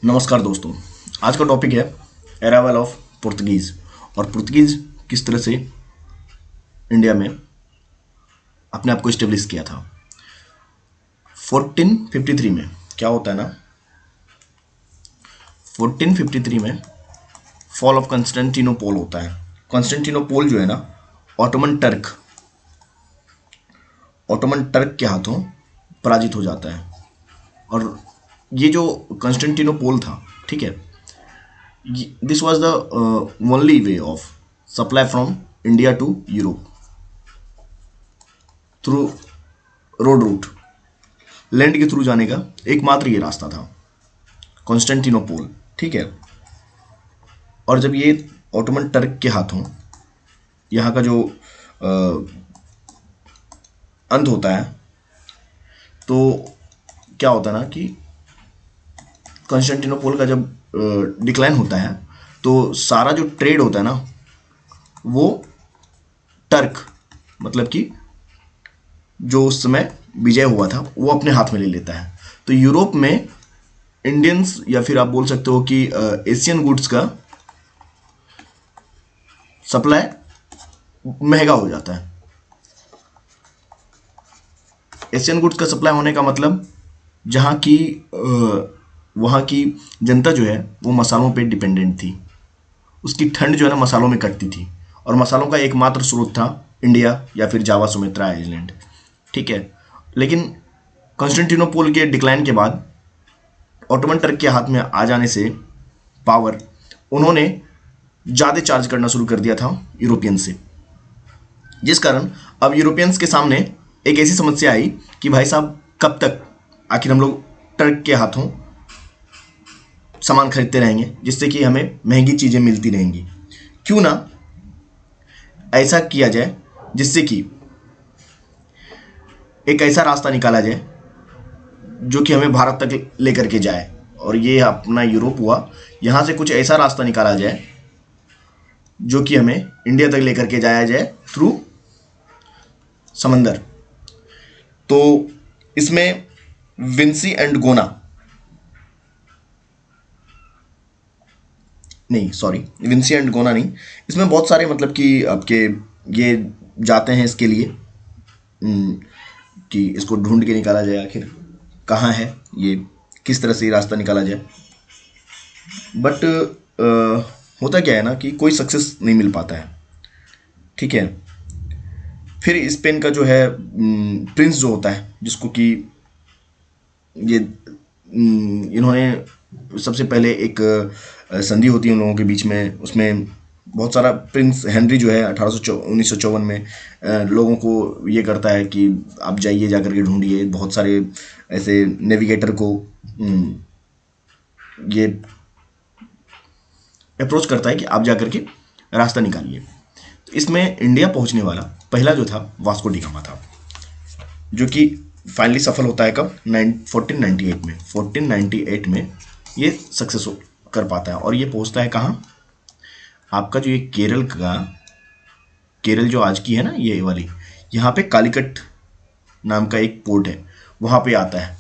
नमस्कार दोस्तों। आज का टॉपिक है अराइवल ऑफ पुर्तगीज़ और पुर्तगीज़ किस तरह से इंडिया में अपने आप को इस्टेब्लिश किया था। 1453 में क्या होता है ना, 1453 में फॉल ऑफ कॉन्स्टेंटिनोपल होता है। कॉन्स्टेंटिनोपल जो है ना, ऑटोमन टर्क के हाथों पराजित हो जाता है। और ये जो कॉन्स्टेंटिनोपल था, ठीक है, this was the only way of supply from India to Europe through road route. Land के थ्रू जाने का एकमात्र ये रास्ता था, कॉन्स्टेंटिनोपल, ठीक है। और जब ये ऑटोमन टर्क के हाथों यहाँ का जो अंत होता है, तो क्या होता है ना कि कॉन्स्टेंटिनोपल का जब डिक्लाइन होता है तो सारा जो ट्रेड होता है ना, वो टर्क मतलब कि जो उस समय विजय हुआ था वो अपने हाथ में ले लेता है। तो यूरोप में इंडियंस या फिर आप बोल सकते हो कि एशियन गुड्स का सप्लाई महंगा हो जाता है। एशियन गुड्स का सप्लाई होने का मतलब जहाँ की वहाँ की जनता जो है वो मसालों पे डिपेंडेंट थी। उसकी ठंड जो है ना मसालों में कटती थी, और मसालों का एकमात्र स्रोत था इंडिया या फिर जावा सुमेत्रा आइलैंड, ठीक है। लेकिन कॉन्स्टेंटिनोपल के डिक्लाइन के बाद ऑटोमन टर्क के हाथ में आ जाने से पावर, उन्होंने ज़्यादा चार्ज करना शुरू कर दिया था यूरोपियन से, जिस कारण अब यूरोपियंस के सामने एक ऐसी समस्या आई कि भाई साहब कब तक आखिर हम लोग टर्क के हाथों सामान खरीदते रहेंगे जिससे कि हमें महंगी चीज़ें मिलती रहेंगी। क्यों ना ऐसा किया जाए जिससे कि एक ऐसा रास्ता निकाला जाए जो कि हमें भारत तक लेकर के जाए। और ये अपना यूरोप हुआ, यहाँ से कुछ ऐसा रास्ता निकाला जाए जो कि हमें इंडिया तक लेकर के जाया जाए थ्रू समंदर। तो इसमें विंसी एंड गोना, नहीं सॉरी, विंसी एंड गोना नहीं, इसमें बहुत सारे मतलब कि आपके ये जाते हैं इसके लिए कि इसको ढूंढ के निकाला जाए आखिर कहाँ है ये, किस तरह से ये रास्ता निकाला जाए। बट होता क्या है ना कि कोई सक्सेस नहीं मिल पाता है, ठीक है। फिर स्पेन का जो है प्रिंस जो होता है, जिसको कि ये इन्होंने सबसे पहले एक संधि होती है उन लोगों के बीच में, उसमें बहुत सारा प्रिंस हेनरी जो है 1954 में लोगों को ये करता है कि आप जाइए जा करके ढूंढिए। बहुत सारे ऐसे नेविगेटर को ये अप्रोच करता है कि आप जा करके रास्ता निकालिए। तो इसमें इंडिया पहुंचने वाला पहला जो था वास्को डी गामा था, जो कि फाइनली सफल होता है कब, 1498 में। 1498 में ये सक्सेस कर पाता है और ये पहुंचता है कहाँ, आपका जो ये केरल जो आज की है ना ये वाली, यहाँ पे कालीकट नाम का एक पोर्ट है, वहाँ पे आता है।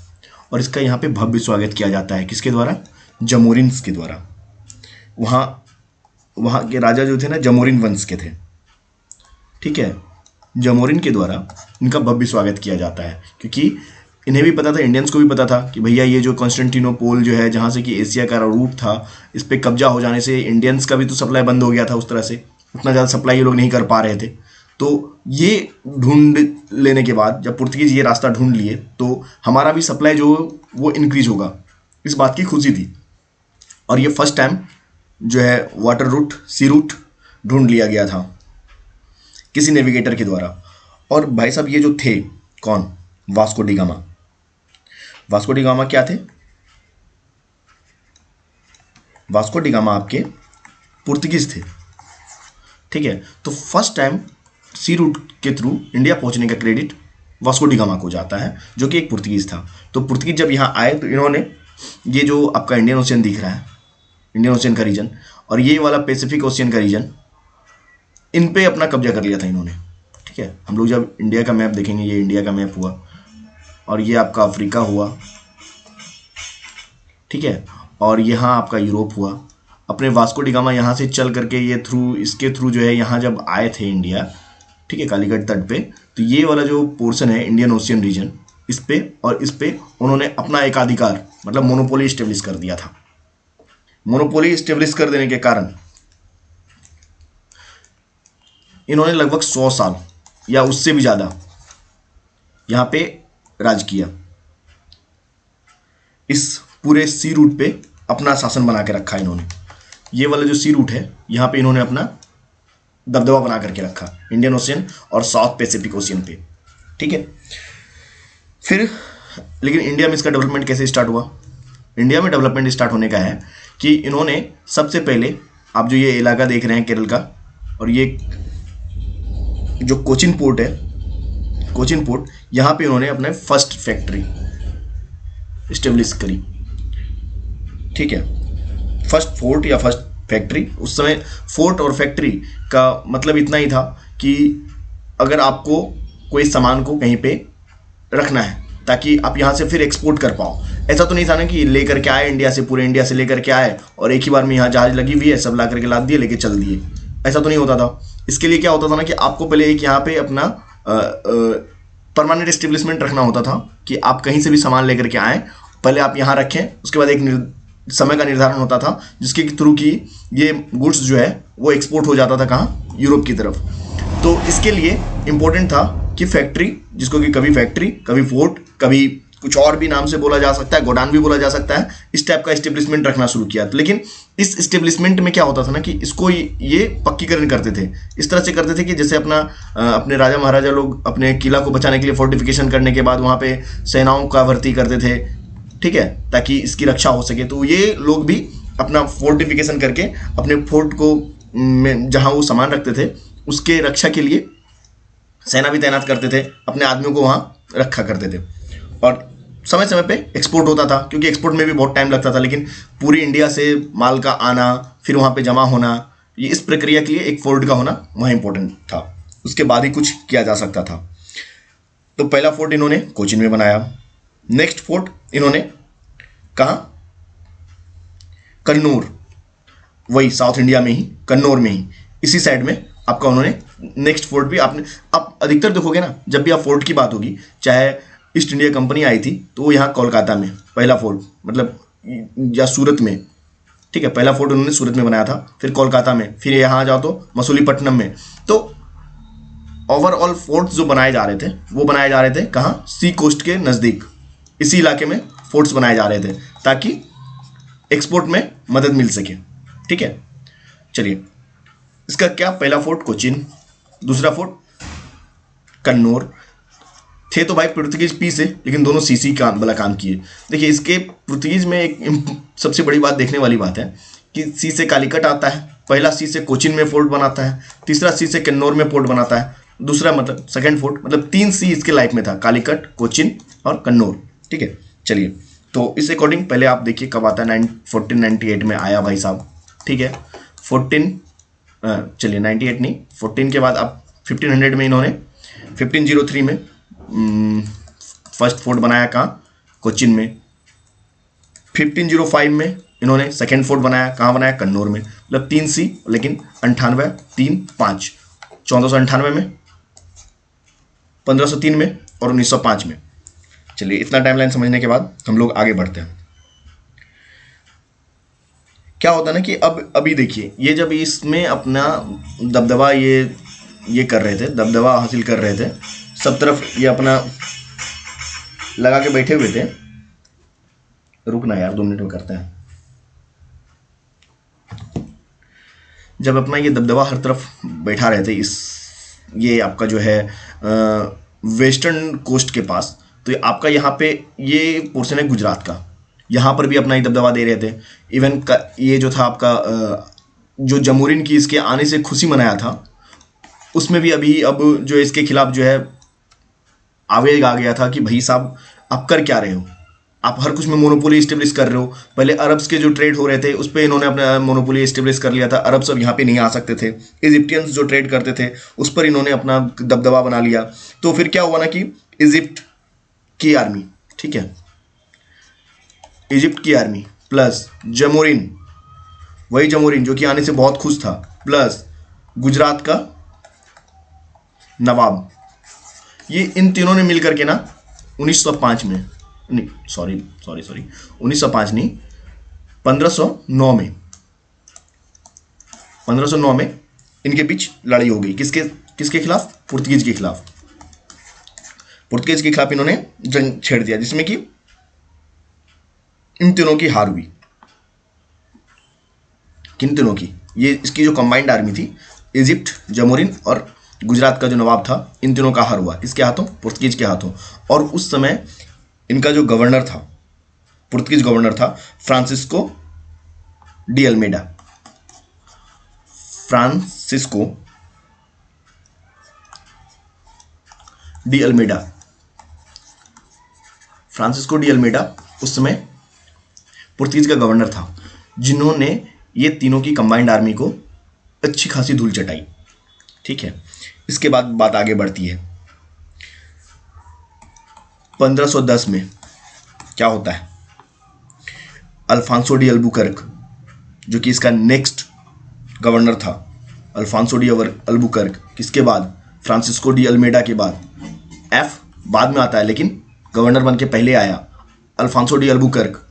और इसका यहाँ पे भव्य स्वागत किया जाता है, किसके द्वारा, जमोरिन्स के द्वारा। वहाँ वहाँ के राजा जो थे ना जमोरिन वंश के थे, ठीक है। जमोरिन के द्वारा इनका भव्य स्वागत किया जाता है, क्योंकि इन्हें भी पता था, इंडियंस को भी पता था कि भैया ये जो कॉन्स्टेंटिनोपल जो है, जहाँ से कि एशिया का रूट था, इस पर कब्जा हो जाने से इंडियंस का भी तो सप्लाई बंद हो गया था। उस तरह से उतना ज़्यादा सप्लाई ये लोग नहीं कर पा रहे थे। तो ये ढूंढ लेने के बाद जब पुर्तगीज ये रास्ता ढूंढ लिए तो हमारा भी सप्लाई जो वो इंक्रीज होगा, इस बात की खुशी थी। और ये फर्स्ट टाइम जो है वाटर रूट, सी रूट ढूंढ लिया गया था किसी नेविगेटर के द्वारा। और भाई साहब ये जो थे कौन, Vasco D gamma. Vasco D gamma क्या थे, वास्को डी गामा आपके पुर्तगीज थे, ठीक है। तो फर्स्ट टाइम सी रूट के थ्रू इंडिया पहुंचने का क्रेडिट वास्को डी गामा को जाता है, जो कि एक पुर्तगीज था। तो पुर्तगीज जब यहाँ आए तो इन्होंने ये जो आपका इंडियन ओशियन दिख रहा है, इंडियन ओशियन का रीजन, और ये वाला पैसिफिक ओशियन का रीजन, इन पे अपना कब्जा कर लिया था इन्होंने, ठीक है। हम लोग जब इंडिया का मैप देखेंगे, ये इंडिया का मैप हुआ और ये आपका अफ्रीका हुआ, ठीक है। और यहाँ आपका यूरोप हुआ। अपने वास्को डी गामा यहाँ से चल करके ये इसके थ्रू जो है यहाँ जब आए थे इंडिया, ठीक है, कालीकट तट पे, तो ये वाला जो पोर्शन है इंडियन ओशियन रीजन, इस पे और इस पे उन्होंने अपना एकाधिकार मतलब मोनोपोली स्टेब्लिश कर दिया था। मोनोपोली स्टेब्लिश कर देने के कारण इन्होंने लगभग 100 साल या उससे भी ज़्यादा यहाँ पे राज किया। इस पूरे सी रूट पे अपना शासन बना के रखा इन्होंने। ये वाला जो सी रूट है यहाँ पे इन्होंने अपना दबदबा बना करके रखा इंडियन ओशियन और साउथ पैसिफिक ओशियन पे, ठीक है। फिर लेकिन इंडिया में इसका डेवलपमेंट कैसे स्टार्ट हुआ? इंडिया में डेवलपमेंट स्टार्ट होने का है कि इन्होंने सबसे पहले, आप जो ये इलाका देख रहे हैं केरल का, और ये जो कोचिन पोर्ट है, कोचिन पोर्ट, यहाँ पे इन्होंने अपने फर्स्ट फैक्ट्री इस्टेब्लिश करी, ठीक है। फर्स्ट फोर्ट या फर्स्ट फैक्ट्री। उस समय फोर्ट और फैक्ट्री का मतलब इतना ही था कि अगर आपको कोई सामान को कहीं पे रखना है ताकि आप यहाँ से फिर एक्सपोर्ट कर पाओ। ऐसा तो नहीं था ना कि लेकर के आए इंडिया से, पूरे इंडिया से लेकर के आए और एक ही बार में यहाँ जहाज लगी हुई है सब ला करके लाद दिए लेके चल दिए, ऐसा तो नहीं होता था। इसके लिए क्या होता था ना कि आपको पहले एक यहाँ पे अपना परमानेंट एस्टेब्लिशमेंट रखना होता था कि आप कहीं से भी सामान लेकर के आएँ, पहले आप यहाँ रखें, उसके बाद एक समय का निर्धारण होता था जिसके थ्रू की ये गुड्स जो है वो एक्सपोर्ट हो जाता था कहाँ? यूरोप की तरफ। तो इसके लिए इम्पोर्टेंट था कि फैक्ट्री, जिसको कि कभी फैक्ट्री, कभी फोर्ट, कभी कुछ और भी नाम से बोला जा सकता है, गोडाउन भी बोला जा सकता है, इस टाइप का एस्टेब्लिशमेंट रखना शुरू किया। तो लेकिन इस एस्टेब्लिशमेंट में क्या होता था ना कि इसको ये पक्कीकरण करते थे, इस तरह से करते थे कि जैसे अपने राजा महाराजा लोग अपने किला को बचाने के लिए फोर्टिफिकेशन करने के बाद वहाँ पे सेनाओं का भर्ती करते थे, ठीक है, ताकि इसकी रक्षा हो सके। तो ये लोग भी अपना फोर्टिफिकेशन करके अपने फोर्ट को जहाँ वो सामान रखते थे उसके रक्षा के लिए सेना भी तैनात करते थे, अपने आदमियों को वहाँ रखा करते थे और समय समय पे एक्सपोर्ट होता था, क्योंकि एक्सपोर्ट में भी बहुत टाइम लगता था। लेकिन पूरी इंडिया से माल का आना, फिर वहाँ पे जमा होना, ये इस प्रक्रिया के लिए एक फोर्ट का होना वहाँ इंपॉर्टेंट था। उसके बाद ही कुछ किया जा सकता था। तो पहला फोर्ट इन्होंने कोचिन में बनाया। नेक्स्ट फोर्ट इन्होंने कहाँ? कन्नौर, वही साउथ इंडिया में ही, कन्नौर में ही, इसी साइड में आपका उन्होंने नेक्स्ट फोर्ट भी आपने, आप अधिकतर देखोगे ना जब भी आप फोर्ट की बात होगी, चाहे ईस्ट इंडिया कंपनी आई थी तो वो यहाँ कोलकाता में पहला फोर्ट, मतलब या सूरत में, ठीक है, पहला फोर्ट उन्होंने सूरत में बनाया था, फिर कोलकाता में, फिर यहाँ आ जाओ तो मसूलीपट्टनम में। तो ओवरऑल फोर्ट्स जो बनाए जा रहे थे वो बनाए जा रहे थे कहाँ? सी कोस्ट के नज़दीक, इसी इलाके में फोर्ट्स बनाए जा रहे थे ताकि एक्सपोर्ट में मदद मिल सके, ठीक है। चलिए, इसका क्या? पहला फोर्ट कोचिन, दूसरा फोर्ट कन्नौर। थे तो भाई पुर्तगीज पी से, लेकिन दोनों सीसी काम वाला काम किए। देखिए, इसके पुर्तगीज में एक सबसे बड़ी बात देखने वाली बात है कि सी से कालीकट आता है, पहला सी से कोचिन में फोर्ट बनाता है, तीसरा सी से कन्नौर में फोर्ट बनाता है, दूसरा मतलब सेकंड फोर्ट, मतलब 3 सी इसके लाइफ में था, कालीकट, कोचिन और कन्नौर, ठीक है। चलिए, तो इस अकॉर्डिंग पहले आप देखिए कब आता है, 1498 में आया भाई साहब, ठीक है। 98 नहीं, 14 के बाद आप 1500 में इन्होंने 1503 में फर्स्ट फोर्ट बनाया कहाँ? कोचिन में। 1505 में इन्होंने सेकेंड फोर्ट बनाया, कहाँ बनाया? कन्नौर में। मतलब 3 सी, लेकिन 98, 3, 5, 1498 में, 1503 में और 1905 में। चलिए, इतना टाइमलाइन समझने के बाद हम लोग आगे बढ़ते हैं। क्या होता है ना कि अब अभी देखिए, ये जब इसमें अपना दबदबा ये कर रहे थे, दबदबा हासिल कर रहे थे, सब तरफ ये अपना लगा के बैठे हुए थे। रुकना यार, 2 मिनट में करते हैं। जब अपना ये दबदबा हर तरफ बैठा रहे थे, ये आपका जो है वेस्टर्न कोस्ट के पास, तो आपका यहाँ पे ये पोर्शन है गुजरात का, यहाँ पर भी अपना ही दबदबा दे रहे थे। इवन ये जो था आपका जो जमूरिन की इसके आने से खुशी मनाया था, उसमें भी अभी अब जो इसके खिलाफ जो है आवेग आ गया था कि भाई साहब आप कर क्या रहे हो, आप हर कुछ में मोनोपोली इस्टेब्लिश कर रहे हो। पहले अरब्स के जो ट्रेड हो रहे थे उस पर इन्होंने अपना मोनोपोली इस्टेब्लिश कर लिया था, अरब्स अब यहाँ पे नहीं आ सकते थे। इजिप्टियंस जो ट्रेड करते थे उस पर इन्होंने अपना दबदबा बना लिया। तो फिर क्या हुआ ना कि इजिप्ट की आर्मी, ठीक है, इजिप्ट की आर्मी प्लस जमोरिन, वही जमोरिन जो कि आने से बहुत खुश था, प्लस गुजरात का नवाब, ये इन तीनों ने मिलकर के ना 1905 में, नहीं सॉरी 1905 नहीं, 1509 में, 1509 में इनके बीच लड़ाई हो गई। किसके किसके खिलाफ? पुर्तगीज के खिलाफ। पुर्तगीज के खिलाफ इन्होंने जंग छेड़ दिया, जिसमें कि इन तीनों की हार हुई। किन तीनों की? ये इसकी जो कंबाइंड आर्मी थी, इजिप्ट, जमोरिन और गुजरात का जो नवाब था, इन तीनों का हार हुआ। किसके हाथों? पुर्तगीज के हाथों। और उस समय इनका जो गवर्नर था, पुर्तगीज गवर्नर था Francisco de Almeida. Francisco de Almeida, Francisco de Almeida उस समय पुर्तगीज का गवर्नर था, जिन्होंने ये तीनों की कंबाइंड आर्मी को अच्छी खासी धूल चटाई। ठीक है, इसके बाद बात आगे बढ़ती है। 1510 में क्या होता है? अल्फांसो डी अल्बुकर्क, जो कि इसका नेक्स्ट गवर्नर था, अल्फांसो डी अल्बुकर्क, किसके बाद? फ्रांसिस्को डी अल्मेडा के बाद। एफ बाद में आता है, लेकिन गवर्नर बन के पहले आया अल्फांसो डी अल्बुकर्क,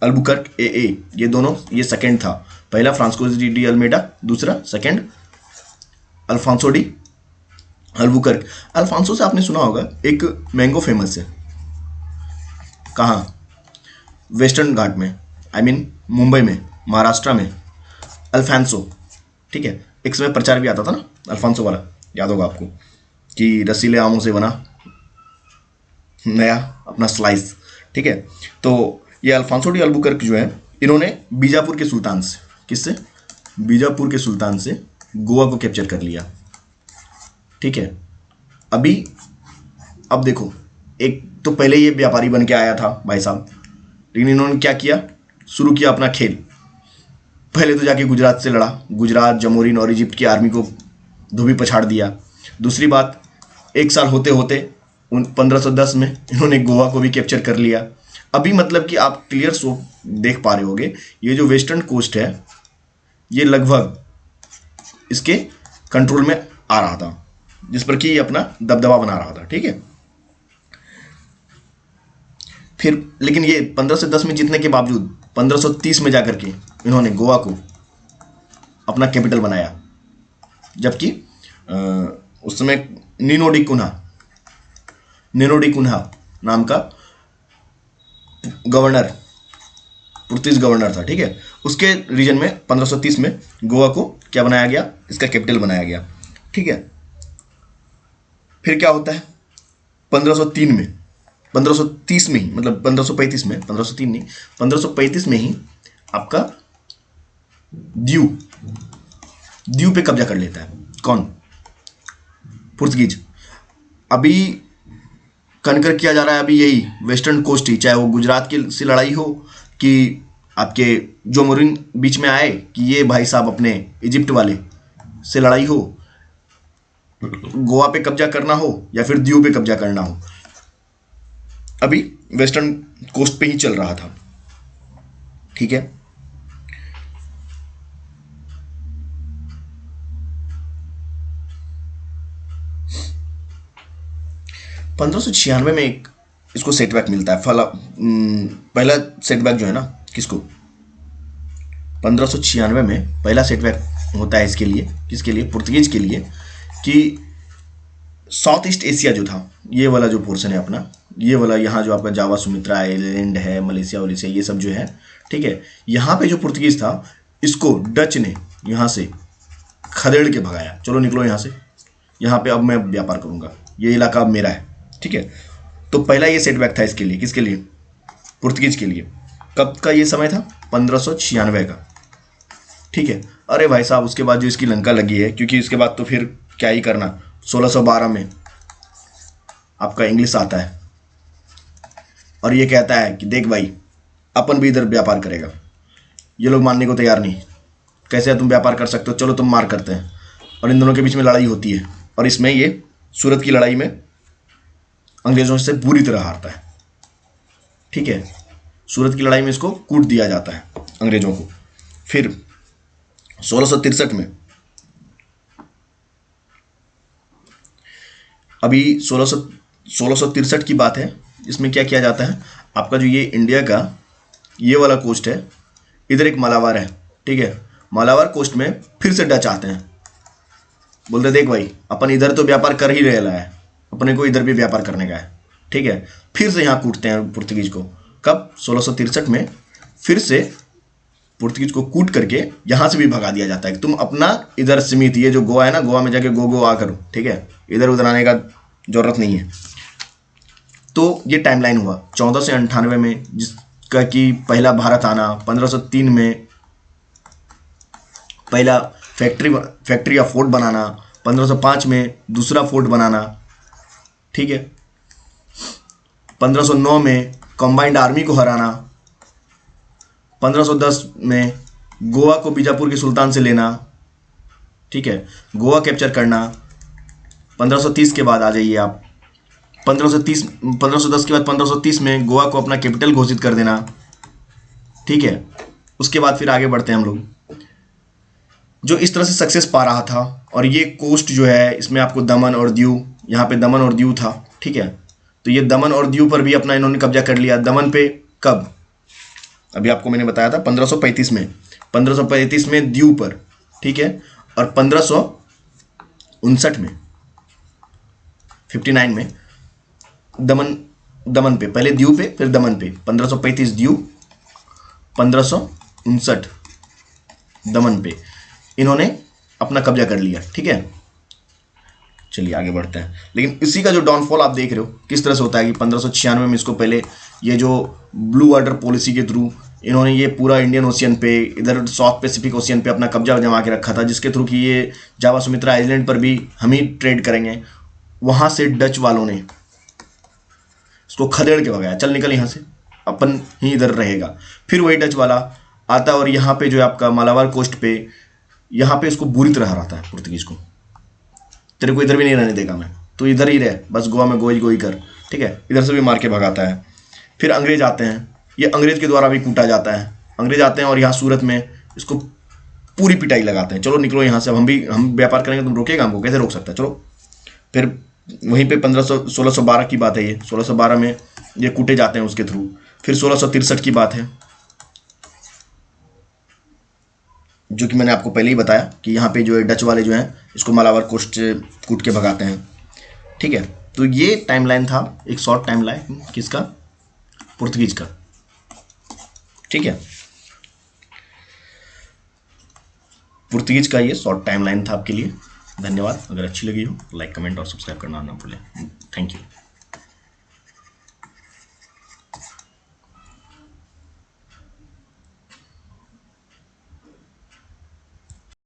अल्बुकर्क ये दोनों, ये सेकंड था। पहला फ्रांसिस्को डी अल्मेडा, दूसरा second Alfonso de Albuquerque. Alfonso से आपने सुना होगा, एक मैंगो फेमस है। कहाँ? वेस्टर्न घाट में, आई मीन मुंबई में, महाराष्ट्र में, अल्फांसो। ठीक है, एक समय प्रचार भी आता था ना अल्फांसो वाला, याद होगा आपको, कि रसीले आमों से बना नया अपना स्लाइस। ठीक है, तो ये अल्फांसो डी अल्बुकर्क जो है, इन्होंने बीजापुर के सुल्तान से, किससे? बीजापुर के सुल्तान से गोवा को कैप्चर कर लिया। ठीक है, अब देखो, एक तो पहले ये व्यापारी बन के आया था भाई साहब, लेकिन इन्होंने क्या किया? शुरू किया अपना खेल। पहले तो जाके गुजरात से लड़ा, गुजरात, जमोरिन और इजिप्ट की आर्मी को धोबी पछाड़ दिया। दूसरी बात, एक साल होते होते 1510 में इन्होंने गोवा को भी कैप्चर कर लिया। अभी मतलब कि आप क्लियर सो देख पा रहे होगे, ये जो वेस्टर्न कोस्ट है, ये लगभग इसके कंट्रोल में आ रहा था, जिस पर कि ये अपना दबदबा बना रहा था। ठीक है, फिर लेकिन ये 1510 में जीतने के बावजूद 1530 में जाकर के इन्होंने गोवा को अपना कैपिटल बनाया, जबकि उस समय नीनो डी कुन्हा नाम का गवर्नर, पुर्तगीज गवर्नर था। ठीक है, उसके रीजन में 1530 में गोवा को क्या बनाया गया? इसका कैपिटल बनाया गया। ठीक है, फिर क्या होता है? 1503 में, 1530 में ही, मतलब 1535 में, 1503 नहीं, 1535 में ही आपका दीव पे कब्जा कर लेता है। कौन? पुर्तगीज। अभी कनकर किया जा रहा है, अभी यही वेस्टर्न कोस्ट ही, चाहे वो गुजरात की से लड़ाई हो, कि आपके जमोरिन बीच में आए, कि ये भाई साहब अपने इजिप्ट वाले से लड़ाई हो, गोवा पे कब्जा करना हो, या फिर दीव पे कब्जा करना हो, अभी वेस्टर्न कोस्ट पे ही चल रहा था। ठीक है, पंद्रह सौ छियानवे में एक इसको सेटबैक मिलता है। पहला सेटबैक जो है ना, किसको? 1596 में पहला सेटबैक होता है इसके लिए, किसके लिए? पुर्तगीज के लिए, कि साउथ ईस्ट एशिया जो था, ये वाला जो पोर्शन है अपना, ये वाला यहाँ जो आपका जावा, सुमित्रा आइलैंड है, मलेशिया वलेशिया, ये सब जो है, ठीक है, यहाँ पे जो पुर्तगीज था, इसको डच ने यहाँ से खदेड़ के भगाया। चलो निकलो यहाँ से, यहाँ पे अब मैं व्यापार करूँगा, ये इलाका अब मेरा है। ठीक है, तो पहला ये सेटबैक था इसके लिए, किसके लिए? पुर्तगीज के लिए। कब का ये समय था? 1596 का। ठीक है, अरे भाई साहब, उसके बाद जो इसकी लंका लगी है, क्योंकि इसके बाद तो फिर क्या ही करना, 1612 में आपका इंग्लिश आता है और ये कहता है कि देख भाई, अपन भी इधर व्यापार करेगा। ये लोग मानने को तैयार नहीं, कैसे तुम व्यापार कर सकते हो, चलो तुम मार करते हैं। और इन दोनों के बीच में लड़ाई होती है, और इसमें ये सूरत की लड़ाई में अंग्रेजों से बुरी तरह हारता है। ठीक है, सूरत की लड़ाई में इसको कूट दिया जाता है अंग्रेजों को। फिर 1663 में, अभी 1663 की बात है, इसमें क्या किया जाता है, आपका जो ये इंडिया का ये वाला कोस्ट है, इधर एक मालाबार है, ठीक है, मालाबार कोस्ट में फिर से डच आते हैं, बोलते देख भाई अपन इधर तो व्यापार कर ही रहा है, अपने को इधर भी व्यापार करने का है, ठीक है। फिर से यहाँ कूटते हैं पुर्तगीज को। कब? 1663 में फिर से पुर्तगीज को कूट करके यहाँ से भी भगा दिया जाता है कि तुम अपना इधर सीमित, ये जो गोवा है ना, गोवा में जाके गो आ करो, ठीक है, इधर उधर आने का जरूरत नहीं है। तो ये टाइमलाइन हुआ 1498 में, जिसका कि पहला भारत आना, 1503 में पहला फैक्ट्री या फोर्ट बनाना, 1505 में दूसरा फोर्ट बनाना, ठीक है, 1509 में कंबाइंड आर्मी को हराना, 1510 में गोवा को बीजापुर के सुल्तान से लेना, ठीक है, गोवा कैप्चर करना। 1530 के बाद आ जाइए आप, 1510 के बाद 1530 में गोवा को अपना कैपिटल घोषित कर देना, ठीक है। उसके बाद फिर आगे बढ़ते हैं हम लोग, जो इस तरह से सक्सेस पा रहा था। और ये कोस्ट जो है, इसमें आपको दमन और दीव, यहाँ पे दमन और दीव था, ठीक है, तो ये दमन और दीव पर भी अपना इन्होंने कब्जा कर लिया। दमन पे कब? अभी आपको मैंने बताया था 1535 में, 1535 में दीव पर, ठीक है, और 1559 में 59 में दमन पे, पहले दीव पे फिर दमन पे, 1535 दीव, 1559 दमन पे इन्होंने अपना कब्जा कर लिया, ठीक है। चलिए आगे बढ़ते हैं। लेकिन इसी का जो डाउनफॉल आप देख रहे हो किस तरह से होता है कि 1596 में इसको पहले ये जो ब्लू वाटर पॉलिसी के थ्रू इन्होंने ये पूरा इंडियन ओशियन पे, इधर साउथ पैसिफिक ओशियन पे अपना कब्जा जमा के रखा था, जिसके थ्रू कि ये जावा सुमित्रा आइलैंड पर भी हम ही ट्रेड करेंगे। वहाँ से डच वालों ने इसको खदेड़ के भगाया, चल निकल यहाँ से, अपन ही इधर रहेगा। फिर वही डच वाला आता और यहाँ पे जो है आपका मालाबार कोस्ट पे, यहाँ पे इसको बुरी तरह हराता है पुर्तगीज को, तेरे को इधर भी नहीं रहने देगा मैं, तो इधर ही रह, बस गोवा में गोई कर, ठीक है। इधर से भी मार के भगाता है। फिर अंग्रेज आते हैं, ये अंग्रेज के द्वारा भी कूटा जाता है। अंग्रेज आते हैं और यहाँ सूरत में इसको पूरी पिटाई लगाते हैं, चलो निकलो यहाँ से, हम व्यापार करेंगे, तुम रोकेगा हमको? कैसे रोक सकता है, चलो। फिर वहीं पे 1612 की बात है, ये 1612 में ये कूटे जाते हैं उसके थ्रू। फिर 1663 की बात है, जो कि मैंने आपको पहले ही बताया कि यहाँ पे जो है डच वाले जो हैं इसको मालाबार कोस्ट कूट के भगाते हैं, ठीक है। तो ये टाइमलाइन था, एक शॉर्ट टाइमलाइन किसका? पुर्तगीज का, ठीक है। पुर्तगीज का ये शॉर्ट टाइमलाइन था आपके लिए। धन्यवाद। अगर अच्छी लगी हो लाइक, कमेंट और सब्सक्राइब करना ना भूलें। Thank you.